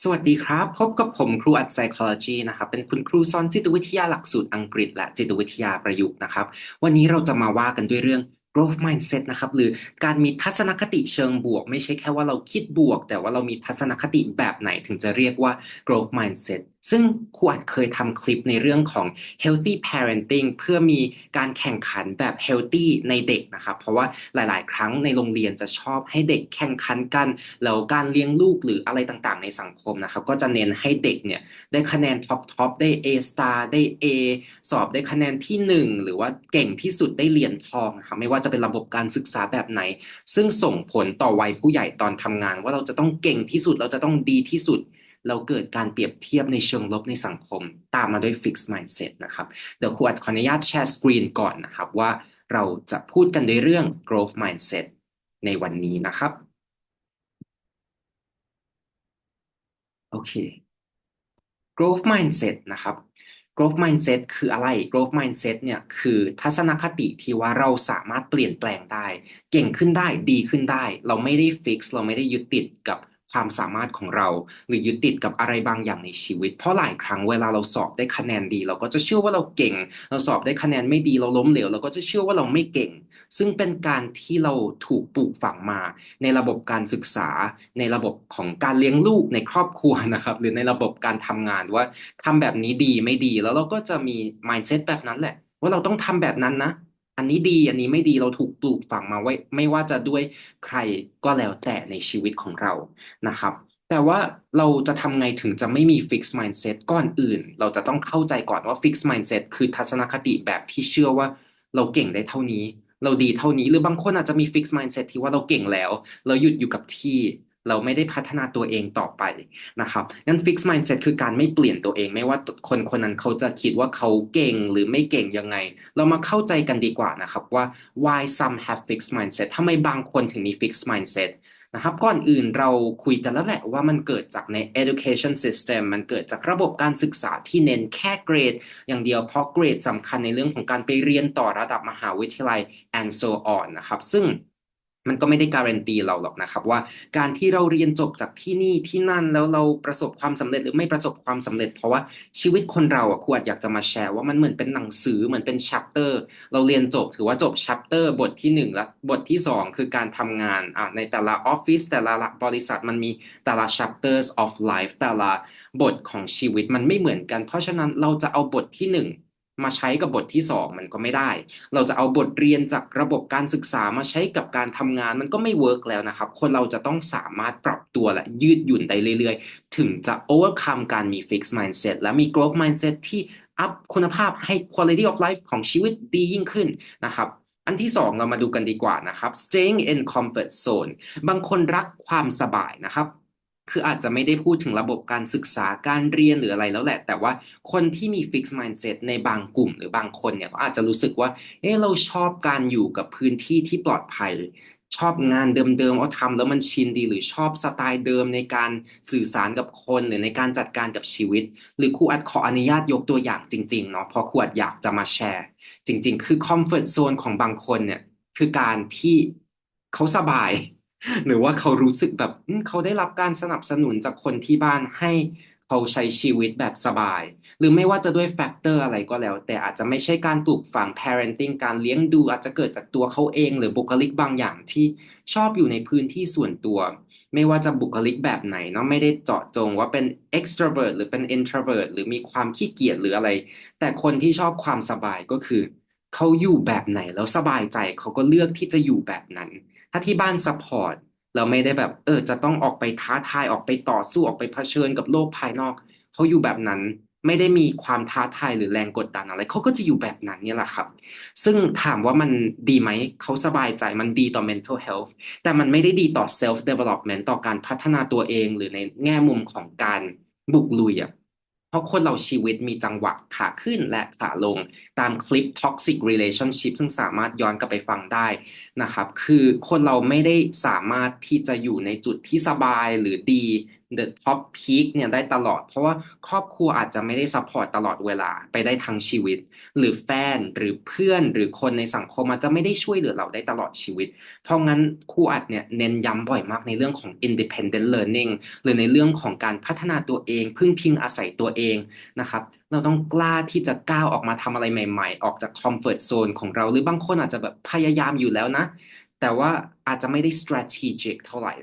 สวัสดีครับพบกับผมครูอัด Psychology นะครับเป็นคุณครูสอนจิตวิทยาหลักสูตรอังกฤษและจิตวิทยาประยุกต์นะครับวันนี้เราจะมาว่ากันด้วยเรื่อง growth mindset นะครับหรือการมีทัศนคติเชิงบวกไม่ใช่แค่ว่าเราคิดบวกแต่ว่าเรามีทัศนคติแบบไหนถึงจะเรียกว่า growth mindset ซึ่งครูอัดเคยทำคลิปในเรื่องของ healthy parenting เพื่อมีการแข่งขันแบบ healthy ในเด็กนะครับเพราะว่าหลายๆครั้งในโรงเรียนจะชอบให้เด็กแข่งขันกัน แล้วการเลี้ยงลูกหรืออะไรต่างๆในสังคมนะครับก็จะเน้นให้เด็กเนี่ยได้คะแนนท็อปได้ A star ได้ A สอบได้คะแนนที่1หรือว่าเก่งที่สุดได้เหรียญทองนะครับไม่ว่าจะเป็นระบบการศึกษาแบบไหนซึ่งส่งผลต่อวัยผู้ใหญ่ตอนทำงานว่าเราจะต้องเก่งที่สุดเราจะต้องดีที่สุดเราเกิดการเปรียบเทียบในเชิงลบในสังคมตามมาด้วย fixed mindset นะครับเดี๋ยวครูอัดขออนุญาตแชร์สกรีนก่อนนะครับว่าเราจะพูดกันในเรื่อง growth mindset ในวันนี้นะครับ โอเค growth mindset นะครับ growth mindset คืออะไร growth mindset เนี่ยคือทัศนคติที่ว่าเราสามารถเปลี่ยนแปลงได้เก่งขึ้นได้ดีขึ้นได้เราไม่ได้ฟิกซ์เราไม่ได้ยึดติดกับความสามารถของเราหรือยึดติดกับอะไรบางอย่างในชีวิตเพราะหลายครั้งเวลาเราสอบได้คะแนนดีเราก็จะเชื่อว่าเราเก่งเราสอบได้คะแนนไม่ดีเราล้มเหลวเราก็จะเชื่อว่าเราไม่เก่งซึ่งเป็นการที่เราถูกปลูกฝังมาในระบบการศึกษาในระบบของการเลี้ยงลูกในครอบครัวนะครับหรือในระบบการทำงานว่า ทำแบบนี้ดีไม่ดีแล้วเราก็จะมี mindset แบบนั้นแหละว่าเราต้องทำแบบนั้นนะอันนี้ดีอันนี้ไม่ดีเราถูกปลูกฝังมาไว้ไม่ว่าจะด้วยใครก็แล้วแต่ในชีวิตของเรานะครับแต่ว่าเราจะทำไงถึงจะไม่มี fixed mindset ก่อนอื่นเราจะต้องเข้าใจก่อนว่า fixed mindset คือทัศนคติแบบที่เชื่อว่าเราเก่งได้เท่านี้เราดีเท่านี้หรือบางคนอาจจะมี fixed mindset ที่ว่าเราเก่งแล้วเราหยุดอยู่กับที่เราไม่ได้พัฒนาตัวเองต่อไป นะครับงั้น fix mindset คือการไม่เปลี่ยนตัวเองไม่ว่าคนคนนั้นเขาจะคิดว่าเขาเก่งหรือไม่เก่งยังไงเรามาเข้าใจกันดีกว่านะครับว่า why some have fixed mindset ทำไมบางคนถึงมี fixed mindset นะครับก่อนอื่นเราคุยกันแล้วแหละว่ามันเกิดจากใน education system มันเกิดจากระบบการศึกษาที่เน้นแค่เกรดอย่างเดียวเพราะเกรดสำคัญในเรื่องของการไปเรียนต่อระดับมหาวิทยาลัย and so on นะครับซึ่งมันก็ไม่ได้การันตีเราหรอกนะครับว่า การที่เราเรียนจบจากที่นี่ที่นั่นแล้วเราประสบความสำเร็จหรือไม่ประสบความสำเร็จเพราะว่าชีวิตคนเราอ่ะครูอาจอยากจะมาแชร์ว่ามันเหมือนเป็นหนังสือเหมือนเป็น chapter เราเรียนจบถือว่าจบ chapter บทที่1และบทที่2คือการทำงานในแต่ละออฟฟิศแต่ละบริษัทมันมีแต่ละ chapters of life แต่ละบทของชีวิตมันไม่เหมือนกันเพราะฉะนั้นเราจะเอาบทที่1มาใช้กับบทที่2มันก็ไม่ได้ เราจะเอาบทเรียนจากระบบการศึกษามาใช้กับการทำงานมันก็ไม่เวิร์กแล้วนะครับคนเราจะต้องสามารถปรับตัวและยืดหยุ่นได้เรื่อยๆถึงจะ overcome การมี fixed mindset และมี growth mindset ที่อัพคุณภาพให้ quality of life ของชีวิตดียิ่งขึ้นนะครับอันที่สองเรามาดูกันดีกว่านะครับ staying in comfort zone บางคนรักความสบายนะครับ คืออาจจะไม่ได้พูดถึงระบบการศึกษาการเรียนหรืออะไรแล้วแหละแต่ว่าคนที่มี fixed mindset ในบางกลุ่มหรือบางคนเนี่ยก็อาจจะรู้สึกว่าเราชอบการอยู่กับพื้นที่ที่ปลอดภัยชอบงานเดิมๆเอาทำแล้วมันชินดีหรือชอบสไตล์เดิมในการสื่อสารกับคนหรือในการจัดการกับชีวิตหรือครูอัดขออนุญาตยกตัวอย่างจริงๆเนาะเพราะครูอัดอยากจะมาแชร์จริงๆคือ comfort zone ของบางคนเนี่ยคือการที่เขาสบาย หรือว่าเขารู้สึกแบบเขาได้รับการสนับสนุนจากคนที่บ้านให้เขาใช้ชีวิตแบบสบายหรือไม่ว่าจะด้วยแฟกเตอร์อะไรก็แล้วแต่อาจจะไม่ใช่การปลูกฝัง parenting การเลี้ยงดูอาจจะเกิดจากตัวเขาเองหรือบุคลิกบางอย่างที่ชอบอยู่ในพื้นที่ส่วนตัวไม่ว่าจะบุคลิกแบบไหนเนาะไม่ได้เจาะจงว่าเป็น extrovert หรือเป็น introvert หรือมีความขี้เกียจหรืออะไรแต่คนที่ชอบความสบายก็คือเขาอยู่แบบไหนแล้วสบายใจเขาก็เลือกที่จะอยู่แบบนั้น ถ้าที่บ้านซัพพอร์ตเราไม่ได้แบบจะต้องออกไปท้าทายออกไปต่อสู้ออกไปเผชิญกับโลกภายนอกเขาอยู่แบบนั้นไม่ได้มีความท้าทายหรือแรงกดดันอะไรเขาก็จะอยู่แบบนั้นเนี่ยแหละครับซึ่งถามว่ามันดีไหมเขาสบายใจมันดีต่อ mental health แต่มันไม่ได้ดีต่อ self development ต่อการพัฒนาตัวเองหรือในแง่มุมของการบุกลุยอ่ะเพราะคนเราชีวิตมีจังหวะขาขึ้นและขาลงตามคลิป toxic relationship ซึ่งสามารถย้อนกลับไปฟังได้ นะครับคือคนเราไม่ได้สามารถที่จะอยู่ในจุดที่สบายหรือดี the top peak เนี่ยได้ตลอดเพราะว่าครอบครัวอาจจะไม่ได้ซัพพอร์ตตลอดเวลาไปได้ทั้งชีวิตหรือแฟนหรือเพื่อนหรือคนในสังคมอาจจะไม่ได้ช่วยเหลือเราได้ตลอดชีวิตเพราะงั้นครูอัดเนี่ยเน้นย้ำบ่อยมากในเรื่องของ independent learning หรือในเรื่องของการพัฒนาตัวเองพึ่งพิงอาศัยตัวเองนะครับเราต้องกล้าที่จะก้าวออกมาทำอะไรใหม่ๆออกจากคอมฟอร์ z โซนของเราหรือบางคนอาจจะแบบพยายามอยู่แล้วนะแต่ว่าอาจจะไม่ได้ strategic เท่าไหร่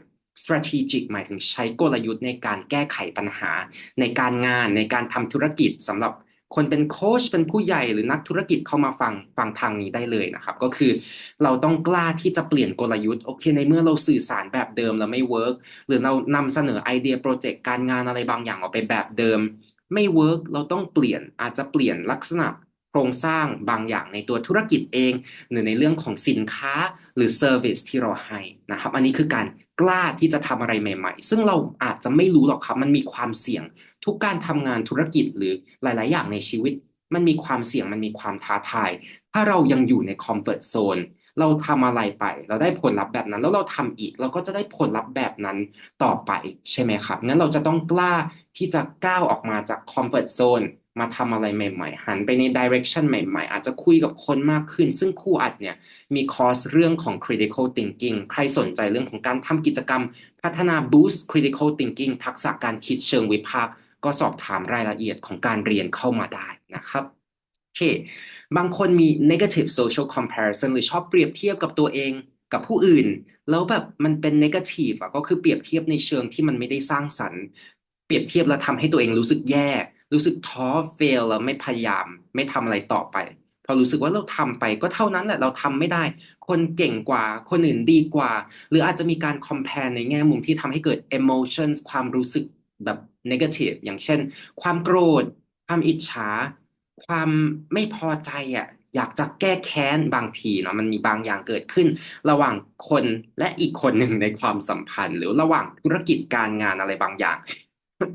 strategic หมายถึงใช้กลยุทธ์ในการแก้ไขปัญหาในการงานในการทำธุรกิจสำหรับคนเป็นโค้ชเป็นผู้ใหญ่หรือนักธุรกิจเข้ามาฟังทางนี้ได้เลยนะครับก็คือเราต้องกล้าที่จะเปลี่ยนกลยุทธ์โอเคในเมื่อเราสื่อสารแบบเดิมแล้วไม่เวิร์กหรือเรานำเสนอไอเดียโปรเจกต์การงานอะไรบางอย่างออกไปแบบเดิมไม่เวิร์กเราต้องเปลี่ยนอาจจะเปลี่ยนลักษณะโครงสร้างบางอย่างในตัวธุรกิจเองหรือในเรื่องของสินค้าหรือเซอร์วิสที่เราให้นะครับอันนี้คือการกล้าที่จะทำอะไรใหม่ๆซึ่งเราอาจจะไม่รู้หรอกครับมันมีความเสี่ยงทุกการทำงานธุรกิจหรือหลายๆอย่างในชีวิตมันมีความเสี่ยงมันมีความท้าทายถ้าเรายังอยู่ในคอมฟอร์ z โซนเราทำอะไรไปเราได้ผลลัพธ์แบบนั้นแล้วเราทำอีกเราก็จะได้ผลลัพธ์แบบนั้นต่อไปใช่ไหมครับงั้นเราจะต้องกล้าที่จะก้าวออกมาจากคอมฟอร์ z โซนมาทำอะไรใหม่ๆหันไปในดิเรกชันใหม่ๆอาจจะคุยกับคนมากขึ้นซึ่งครูอัดเนี่ยมีคอร์สเรื่องของ critical thinking ใครสนใจเรื่องของการทำกิจกรรมพัฒนา boost critical thinking ทักษะการคิดเชิงวิพากษ์ก็สอบถามรายละเอียดของการเรียนเข้ามาได้นะครับโอเคบางคนมี negative social comparison หรือชอบเปรียบเทียบกับตัวเองกับผู้อื่นแล้วแบบมันเป็น negative อ่ะก็คือเปรียบเทียบในเชิงที่มันไม่ได้สร้างสรรค์เปรียบเทียบแล้วทำให้ตัวเองรู้สึกแย่รู้สึกท้อ fail แล้วไม่พยายามไม่ทำอะไรต่อไปพอรู้สึกว่าเราทำไปก็เท่านั้นแหละเราทำไม่ได้คนเก่งกว่าคนอื่นดีกว่าหรืออาจจะมีการ compare ในแง่มุมที่ทำให้เกิด emotions ความรู้สึกแบบ negative อย่างเช่นความโกรธความอิจฉา ความไม่พอใจอ่ะอยากจะแก้แค้นบางทีเนาะมันมีบางอย่างเกิดขึ้นระหว่างคนและอีกคนหนึ่งในความสัมพันธ์หรือระหว่างธุรกิจการงานอะไรบางอย่าง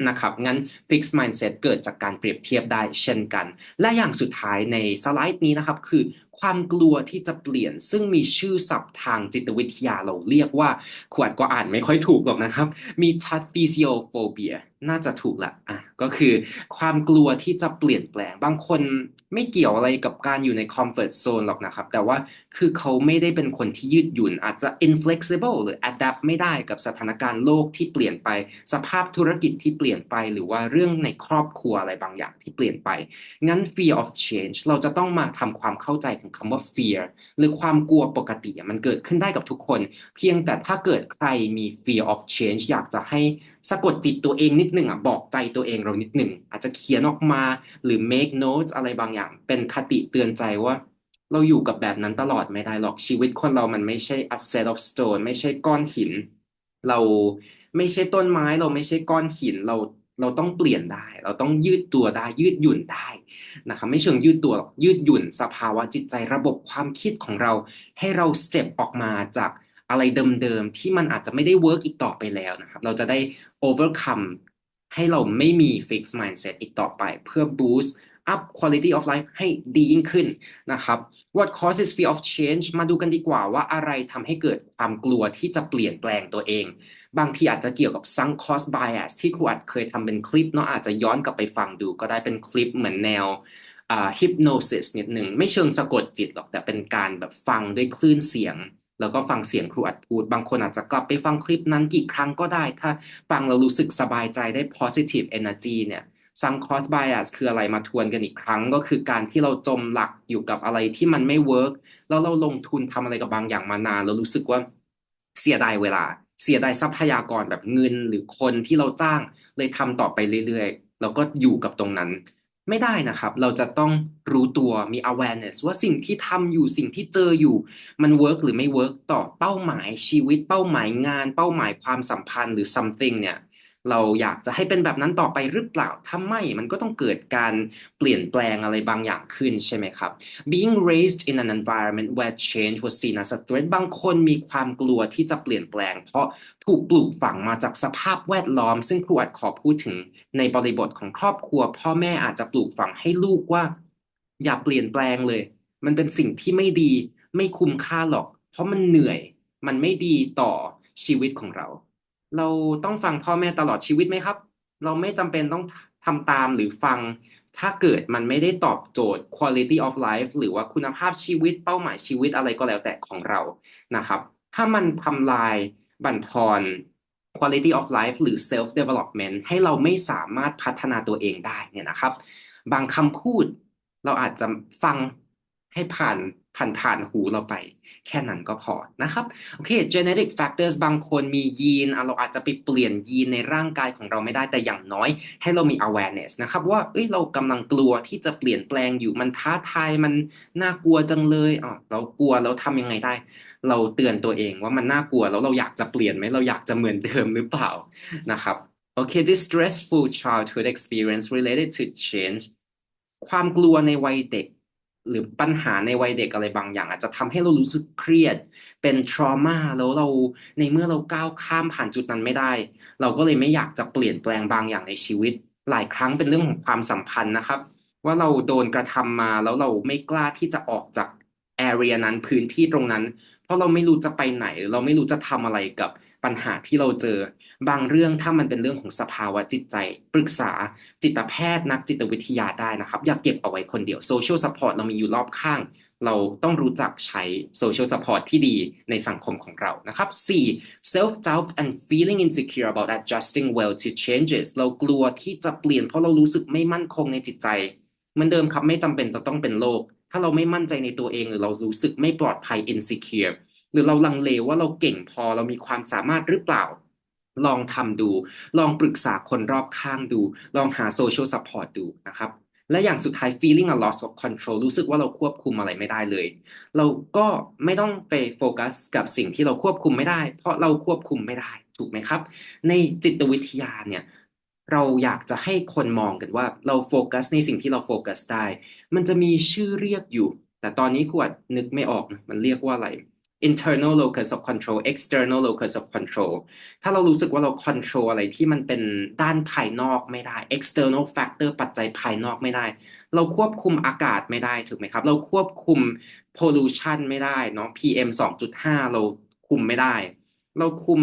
นะครับงั้น fixed mindset เกิดจากการเปรียบเทียบได้เช่นกันและอย่างสุดท้ายในสไลด์นี้นะครับคือความกลัวที่จะเปลี่ยนซึ่งมีชื่อศัพท์ทางจิตวิทยาเราเรียกว่าขวดก็อ่านไม่ค่อยถูกหรอกนะครับมี Thalassophobia น่าจะถูกละก็คือความกลัวที่จะเปลี่ยนแปลงบางคนไม่เกี่ยวอะไรกับการอยู่ในคอมฟอร์ z โซนหรอกนะครับแต่ว่าคือเขาไม่ได้เป็นคนที่ยืดหยุ่นอาจจะ inflexible หรือ adapt ไม่ได้กับสถานการณ์โลกที่เปลี่ยนไปสภาพธุรกิจที่เปลี่ยนไปหรือว่าเรื่องในครอบครัวอะไรบางอย่างที่เปลี่ยนไปงั้น fear of change เราจะต้องมาทำความเข้าใจของคำว่า fear หรือความกลัวปกติมันเกิดขึ้นได้กับทุกคนเพียงแต่ถ้าเกิดใครมี fear of change อยากจะให้สะกดจิตตัวเองนิดหนึ่งบอกใจตัวเองเรานิดหนึ่งอาจจะเขียนออกมาหรือ make notes อะไรบางอย่างเป็นคติเตือนใจว่าเราอยู่กับแบบนั้นตลอดไม่ได้หรอกชีวิตคนเรามันไม่ใช่ a set of stone ไม่ใช่ก้อนหินเราไม่ใช่ต้นไม้เราไม่ใช่ก้อนหินเราต้องเปลี่ยนได้เราต้องยืดตัวได้ยืดหยุ่นได้นะครับไม่เชิงยืดตัวหรอกยืดหยุ่นสภาวะจิตใจระบบความคิดของเราให้เราสเต็ปออกมาจากอะไรเดิมๆที่มันอาจจะไม่ได้เวิร์กอีกต่อไปแล้วนะครับเราจะได้ overcome ให้เราไม่มี fixed mindset อีกต่อไปเพื่อ boost up quality of life ให้ดียิ่งขึ้นนะครับ What causes fear of change มาดูกันดีกว่าว่าอะไรทำให้เกิดความกลัวที่จะเปลี่ยนแปลงตัวเองบางทีอาจจะเกี่ยวกับ sunk cost bias ที่ครูอัดเคยทำเป็นคลิปเนาะอาจจะย้อนกลับไปฟังดูก็ได้เป็นคลิปเหมือนแนวhypnosis นิดหนึ่งไม่เชิงสะกดจิตหรอกแต่เป็นการแบบฟังด้วยคลื่นเสียงแล้วก็ฟังเสียงครูอัดพูดบางคนอาจจะกลับไปฟังคลิปนั้นกี่ครั้งก็ได้ถ้าฟังแล้วรู้สึกสบายใจได้ positive energy เนี่ย sunk cost bias คืออะไรมาทวนกันอีกครั้งก็คือการที่เราจมหลักอยู่กับอะไรที่มันไม่เวิร์กแล้วเราลงทุนทำอะไรกับบางอย่างมานานแล้วรู้สึกว่าเสียดายเวลาเสียดายทรัพยากรแบบเงินหรือคนที่เราจ้างเลยทำต่อไปเรื่อยๆแล้วก็อยู่กับตรงนั้นไม่ได้นะครับเราจะต้องรู้ตัวมี awareness ว่าสิ่งที่ทำอยู่สิ่งที่เจออยู่มันเวิร์กหรือไม่เวิร์กต่อเป้าหมายชีวิตเป้าหมายงานเป้าหมายความสัมพันธ์หรือ something เนี่ย เราอยากจะให้เป็นแบบนั้นต่อไปหรือเปล่าถ้าไม่มันก็ต้องเกิดการเปลี่ยนแปลงอะไรบางอย่างขึ้นใช่ไหมครับ Being raised in an environment where change was seen as a threat บางคนมีความกลัวที่จะเปลี่ยนแปลงเพราะถูกปลูกฝังมาจากสภาพแวดล้อมซึ่งครูอัดขอพูดถึงในบริบทของครอบครัวพ่อแม่อาจจะปลูกฝังให้ลูกว่าอย่าเปลี่ยนแปลงเลยมันเป็นสิ่งที่ไม่ดีไม่คุ้มค่าหรอกเพราะมันเหนื่อยมันไม่ดีต่อชีวิตของเรา เราต้องฟังพ่อแม่ตลอดชีวิตไหมครับเราไม่จำเป็นต้องทำตามหรือฟังถ้าเกิดมันไม่ได้ตอบโจทย์ quality of life หรือว่าคุณภาพชีวิตเป้าหมายชีวิตอะไรก็แล้วแต่ของเรานะครับถ้ามันทำลายบั่นทอน quality of life หรือ self development ให้เราไม่สามารถพัฒนาตัวเองได้เนี่ยนะครับบางคำพูดเราอาจจะฟังให้ผ่านหูเราไปแค่นั้นก็พอนะครับ โอเค genetic factors บางคนมียีนเราอาจจะไปเปลี่ยนยีนในร่างกายของเราไม่ได้แต่อย่างน้อยให้เรามี awareness นะครับว่าเอ้ยเรากำลังกลัวที่จะเปลี่ยนแปลงอยู่มันท้าทายมันน่ากลัวจังเลยเรากลัวเราทำยังไงได้เราเตือนตัวเองว่ามันน่ากลัวแล้วเราอยากจะเปลี่ยนไหมเราอยากจะเหมือนเดิมหรือเปล่านะครับโอเค distressful childhood experience related to change ความกลัวในวัยเด็กหรือปัญหาในวัยเด็กอะไรบางอย่างอาจจะทำให้เรารู้สึกเครียด เป็น trauma แล้วเราในเมื่อเราก้าวข้ามผ่านจุดนั้นไม่ได้เราก็เลยไม่อยากจะเปลี่ยนแปลงบางอย่างในชีวิตหลายครั้งเป็นเรื่องของความสัมพันธ์นะครับว่าเราโดนกระทำมาแล้วเราไม่กล้าที่จะออกจาก area นั้นพื้นที่ตรงนั้นเพราะเราไม่รู้จะไปไหนเราไม่รู้จะทำอะไรกับปัญหาที่เราเจอบางเรื่องถ้ามันเป็นเรื่องของสภาวะจิตใจปรึกษาจิตแพทย์นักจิตวิทยาได้นะครับอย่าเก็บเอาไว้คนเดียว social support เรามีอยู่รอบข้าง เราต้องรู้จักใช้ social support ที่ดีในสังคมของเรานะครับ4 self doubt and feeling insecure about adjusting well to changes เรากลัวที่จะเปลี่ยนเพราะเรารู้สึกไม่มั่นคงในจิตใจเหมือนเดิมครับไม่จำเป็นจะต้องเป็นโรคถ้าเราไม่มั่นใจในตัวเองหรือเรารู้สึกไม่ปลอดภัย insecure หรือเราลังเลว่าเราเก่งพอเรามีความสามารถหรือเปล่าลองทำดูลองปรึกษาคนรอบข้างดูลองหา social support ดูนะครับ และอย่างสุดท้าย feeling a loss of control รู้สึกว่าเราควบคุมอะไรไม่ได้เลยเราก็ไม่ต้องไปโฟกัสกับสิ่งที่เราควบคุมไม่ได้เพราะเราควบคุมไม่ได้ถูกไหมครับในจิตวิทยาเนี่ยเราอยากจะให้คนมองกันว่าเราโฟกัสในสิ่งที่เราโฟกัสได้มันจะมีชื่อเรียกอยู่แต่ตอนนี้ขวดนึกไม่ออกนะมันเรียกว่าอะไร internal locus of control external locus of control ถ้าเรารู้สึกว่าเรา control อะไรที่มันเป็นด้านภายนอกไม่ได้ external factor ปัจจัยภายนอกไม่ได้เราควบคุมอากาศไม่ได้ถูกไหมครับเราควบคุม pollution ไม่ได้เนาะ PM 2.5เราคุมไม่ได้เราคุม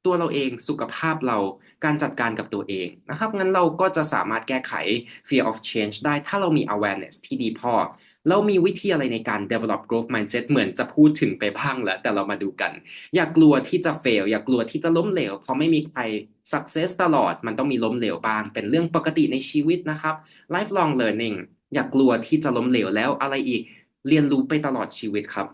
ตัวเราเองสุขภาพเราการจัดการกับตัวเองนะครับงั้นเราก็จะสามารถแก้ไข fear of change ได้ถ้าเรามี awareness ที่ดีพอแล้วมีวิธีอะไรในการ develop growth mindset เหมือนจะพูดถึงไปบ้างแล้วแต่เรามาดูกัน อย่ากลัวที่จะ fail อย่ากลัวที่จะล้มเหลวเพราะไม่มีใคร success ตลอดมันต้องมีล้มเหลวบ้างเป็นเรื่องปกติในชีวิตนะครับ lifelong learning อย่ากลัวที่จะล้มเหลวแล้วอะไรอีกเรียนรู้ไปตลอดชีวิตครับ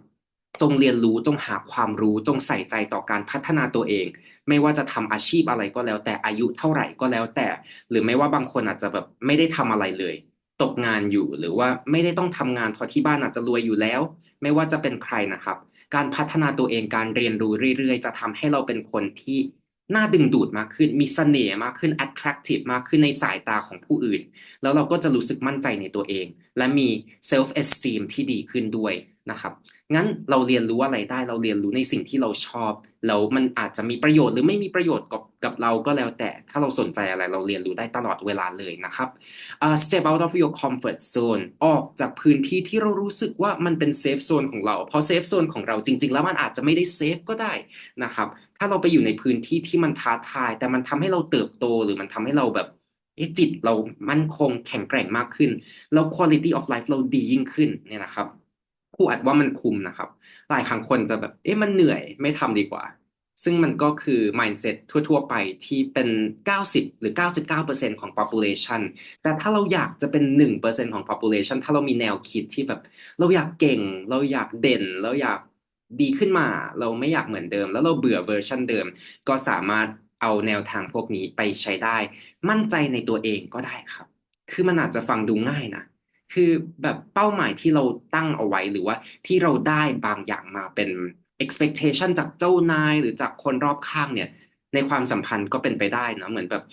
จงเรียนรู้จงหาความรู้จงใส่ใจต่อการพัฒนาตัวเองไม่ว่าจะทำอาชีพอะไรก็แล้วแต่อายุเท่าไหร่ก็แล้วแต่หรือไม่ว่าบางคนอาจจะแบบไม่ได้ทำอะไรเลยตกงานอยู่หรือว่าไม่ได้ต้องทำงานเพราะที่บ้านอาจจะรวยอยู่แล้วไม่ว่าจะเป็นใครนะครับ การพัฒนาตัวเองการเรียนรู้เรื่อยๆจะทำให้เราเป็นคนที่น่าดึงดูดมากขึ้นมีเสน่ห์มากขึ้น attractive มากขึ้นในสายตาของผู้อื่นแล้วเราก็จะรู้สึกมั่นใจในตัวเองและมี self esteem ที่ดีขึ้นด้วยนะครับงั้นเราเรียนรู้อะไรได้เราเรียนรู้ในสิ่งที่เราชอบแล้วมันอาจจะมีประโยชน์หรือไม่มีประโยชน์กับเราก็แล้วแต่ถ้าเราสนใจอะไรเราเรียนรู้ได้ตลอดเวลาเลยนะครับ step out of your comfort zone ออกจากพื้นที่ที่เรารู้สึกว่ามันเป็นเซฟโซนของเราเพราะเซฟโซนของเราจริงๆแล้วมันอาจจะไม่ได้เซฟก็ได้นะครับถ้าเราไปอยู่ในพื้นที่ที่มันท้าทายแต่มันทำให้เราเติบโตหรือมันทำให้เราแบบจิตเรามั่นคงแข็งแกร่งมากขึ้นแล้ว quality of life เราดียิ่งขึ้นเนี่ยนะครับครูอัดว่ามันคุ้มนะครับหลายครั้งคนจะแบบมันเหนื่อยไม่ทำดีกว่า ซึ่งมันก็คือ mindset ทั่วๆไปที่เป็น90หรือ99%ของ population แต่ถ้าเราอยากจะเป็น1%ของ population ถ้าเรามีแนวคิดที่แบบเราอยากเก่งเราอยากเด่นเราอยากดีขึ้นมาเราไม่อยากเหมือนเดิมแล้วเราเบื่อเวอร์ชันเดิมก็สามารถเอาแนวทางพวกนี้ไปใช้ได้มั่นใจในตัวเองก็ได้ครับคือมันอาจจะฟังดูง่ายนะคือแบบเป้าหมายที่เราตั้งเอาไว้หรือว่าที่เราได้บางอย่างมาเป็น expectation จากเจ้านายหรือจากคนรอบข้างเนี่ยในความสัมพันธ์ก็เป็นไปได้นะเหมือนแบบ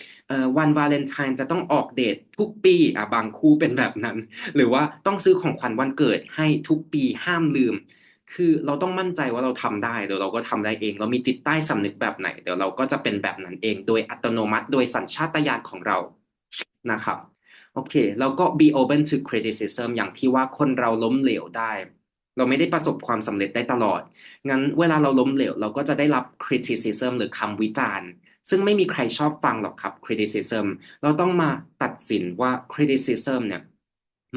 วันวาเลนไทน์จะต้องออกเดททุกปีบางคู่เป็นแบบนั้นหรือว่าต้องซื้อของขวัญวันเกิดให้ทุกปีห้ามลืมคือเราต้องมั่นใจว่าเราทำได้เดี๋ยวเราก็ทำได้เองเรามีจิตใต้สำนึกแบบไหนเดี๋ยวเราก็จะเป็นแบบนั้นเองโดยอัตโนมัติโดยสัญชาตญาณของเรานะครับโอเคแล้วก็ be open to criticism อย่างที่ว่าคนเราล้มเหลวได้เราไม่ได้ประสบความสำเร็จได้ตลอด งั้นเวลาเราล้มเหลวเราก็จะได้รับ criticism หรือคำวิจารณ์ ซึ่งไม่มีใครชอบฟังหรอกครับ criticism เราต้องมาตัดสินว่า criticism เนี่ย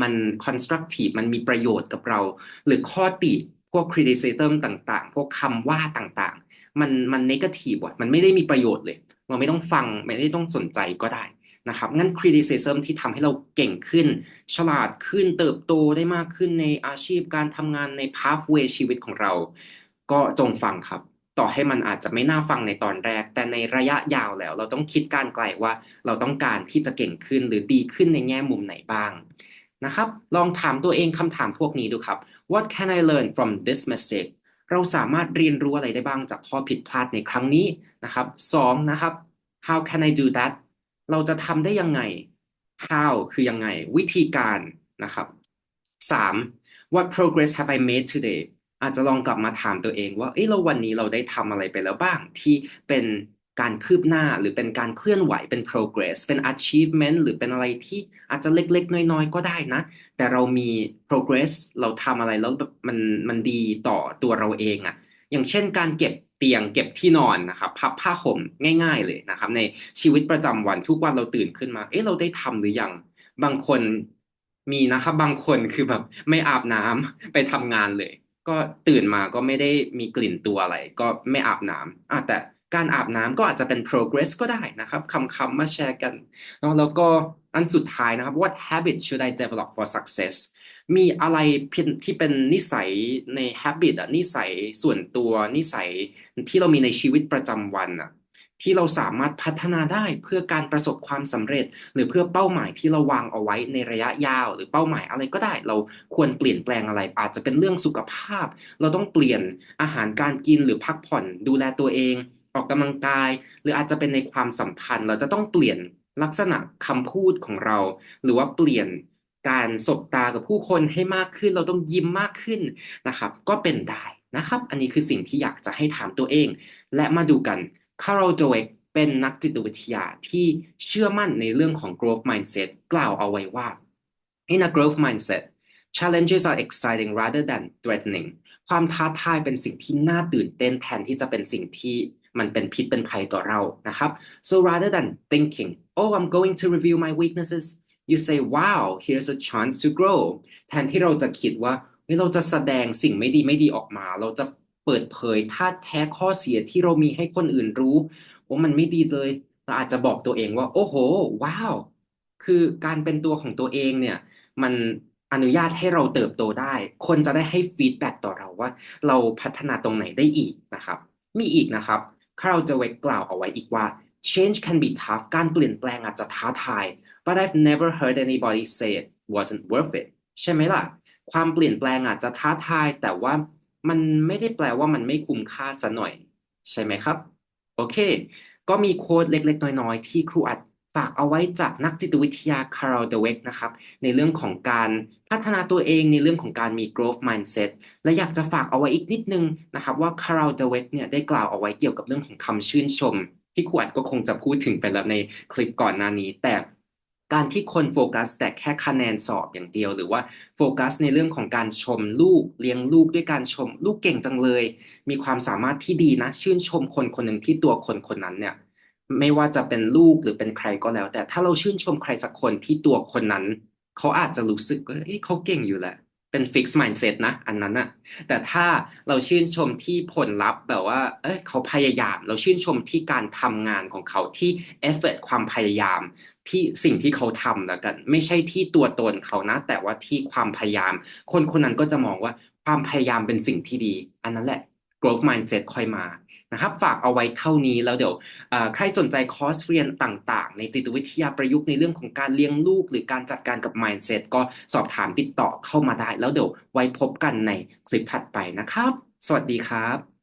มัน constructive มันมีประโยชน์กับเราหรือข้อติพวก criticism ต่างๆพวกคำว่าต่างๆมัน negative ว่ะมันไม่ได้มีประโยชน์เลยเราไม่ต้องฟังไม่ได้ต้องสนใจก็ได้นะครับงั้น criticism ที่ทำให้เราเก่งขึ้นฉลาดขึ้นเติบโตได้มากขึ้นในอาชีพการทำงานใน pathway ชีวิตของเราก็จงฟังครับ ต่อให้มันอาจจะไม่น่าฟังในตอนแรกแต่ในระยะยาวแล้วเราต้องคิดการไกลว่าเราต้องการที่จะเก่งขึ้นหรือดีขึ้นในแง่มุมไหนบ้างนะครับลองถามตัวเองคำถามพวกนี้ดูครับ What can I learn from this mistake เราสามารถเรียนรู้อะไรได้บ้างจากข้อผิดพลาดในครั้งนี้นะครับสองนะครับ How can I do that เราจะทำได้ยังไง How คือยังไงวิธีการนะครับสาม What progress have I made today อาจจะลองกลับมาถามตัวเองว่าเอ้ยเราวันนี้เราได้ทำอะไรไปแล้วบ้างที่เป็นการคืบหน้าหรือเป็นการเคลื่อนไหวเป็น progress เป็น achievement หรือเป็นอะไรที่อาจจะเล็กๆน้อยๆก็ได้นะแต่เรามี progress เราทำอะไรแล้วแบบมันดีต่อตัวเราเองอ่ะอย่างเช่นการเก็บเตียงเก็บที่นอนนะครับพับผ้าห่มง่ายๆเลยนะครับในชีวิตประจำวันทุกวันเราตื่นขึ้นมาเอ๊ะเราได้ทำหรือยังบางคนมีนะครับบางคนคือแบบไม่อาบน้ำไปทำงานเลย ก็ตื่นมาก็ไม่ได้มีกลิ่นตัวอะไรก็ไม่อาบน้ำแต่การอาบน้ำก็อาจจะเป็น progress ก็ได้นะครับคำมาแชร์กันเนาะแล้วก็อันสุดท้ายนะครับ what habit should I develop for success มีอะไรที่เป็นนิสัยใน habit นิสัยส่วนตัวนิสัยที่เรามีในชีวิตประจำวันที่เราสามารถพัฒนาได้เพื่อการประสบความสำเร็จหรือเพื่อเป้าหมายที่เราวางเอาไว้ในระยะยาวหรือเป้าหมายอะไรก็ได้เราควรเปลี่ยนแปลงอะไรอาจจะเป็นเรื่องสุขภาพเราต้องเปลี่ยนอาหารการกินหรือพักผ่อนดูแลตัวเองออกกำลังกายหรืออาจจะเป็นในความสัมพันธ์เราจะต้องเปลี่ยนลักษณะคำพูดของเราหรือว่าเปลี่ยนการสบตากับผู้คนให้มากขึ้นเราต้องยิ้มมากขึ้นนะครับก็เป็นได้นะครับอันนี้คือสิ่งที่อยากจะให้ถามตัวเองและมาดูกัน คาร์ล ดเวกเป็นนักจิตวิทยาที่เชื่อมั่นในเรื่องของ growth mindset กล่าวเอาไว้ว่า In a growth mindset challenges are exciting rather than threatening ความท้าทายเป็นสิ่งที่น่าตื่นเต้นแทนที่จะเป็นสิ่งที่มันเป็นพิษเป็นภัยต่อเรานะครับ so rather than thinking oh I'm going to reveal my weaknesses you say wow here's a chance to grow แทนที่เราจะคิดว่าเฮ้ยเราจะแสดงสิ่งไม่ดีออกมาเราจะเปิดเผยท่าแท้ข้อเสียที่เรามีให้คนอื่นรู้ว่ามันไม่ดีเลยเราอาจจะบอกตัวเองว่าโอ้โหว้าวคือการเป็นตัวของตัวเองเนี่ยมันอนุญาตให้เราเติบโตได้คนจะได้ให้ฟีดแบ็กต่อเราว่าเราพัฒนาตรงไหนได้อีกนะครับมีอีกนะครับคาร์ล ดเวกกล่าวเอาไว้อีกว่า change can be tough การเปลี่ยนแปลงอาจจะท้าทาย but I've never heard anybody say it wasn't worth it ใช่ไหมล่ะความเปลี่ยนแปลงอาจจะท้าทายแต่ว่ามันไม่ได้แปลว่ามันไม่คุ้มค่าซะหน่อยใช่ไหมครับโอเคก็มีโค้ดเล็กๆน้อยๆที่ครูอัดฝากเอาไว้จากนักจิตวิทยาคาร์ล ดเวกนะครับในเรื่องของการพัฒนาตัวเองในเรื่องของการมี growth mindset และอยากจะฝากเอาไว้อีกนิดนึงนะครับว่าคาร์ล ดเวกเนี่ยได้กล่าวเอาไว้เกี่ยวกับเรื่องของคำชื่นชมที่ครูอัดก็คงจะพูดถึงไปแล้วในคลิปก่อนหน้านี้แต่ การที่คนโฟกัสแต่แค่คะแนนสอบอย่างเดียวหรือว่าโฟกัสในเรื่องของการชมลูกเลี้ยงลูกด้วยการชมลูกเก่งจังเลยมีความสามารถที่ดีนะชื่นชมคนคนหนึ่งที่ตัวคนคนนั้นเนี่ยไม่ว่าจะเป็นลูกหรือเป็นใครก็แล้วแต่ถ้าเราชื่นชมใครสักคนที่ตัวคนนั้นเขาอาจจะรู้สึกว่าเอ้ยเขาเก่งอยู่แหละเป็น fixed mindset นะอันนั้นอะแต่ถ้าเราชื่นชมที่ผลลัพธ์แบบว่าเอ้ยเขาพยายามเราชื่นชมที่การทำงานของเขาที่ effort ความพยายาม ที่สิ่งที่เขาทำแล้วกันไม่ใช่ที่ตัวตนเขานะแต่ว่าที่ความพยายามคนคนนั้นก็จะมองว่าความพยายามเป็นสิ่งที่ดีอันนั้นแหละ growth mindset ค่อยมานะครับฝากเอาไว้เท่านี้แล้วเดี๋ยวใครสนใจคอร์สเรียนต่างๆในจิตวิทยาประยุกต์ในเรื่องของการเลี้ยงลูกหรือการจัดการกับ mindset ก็สอบถามติดต่อเข้ามาได้แล้วเดี๋ยวไว้พบกันในคลิปถัดไปนะครับสวัสดีครับ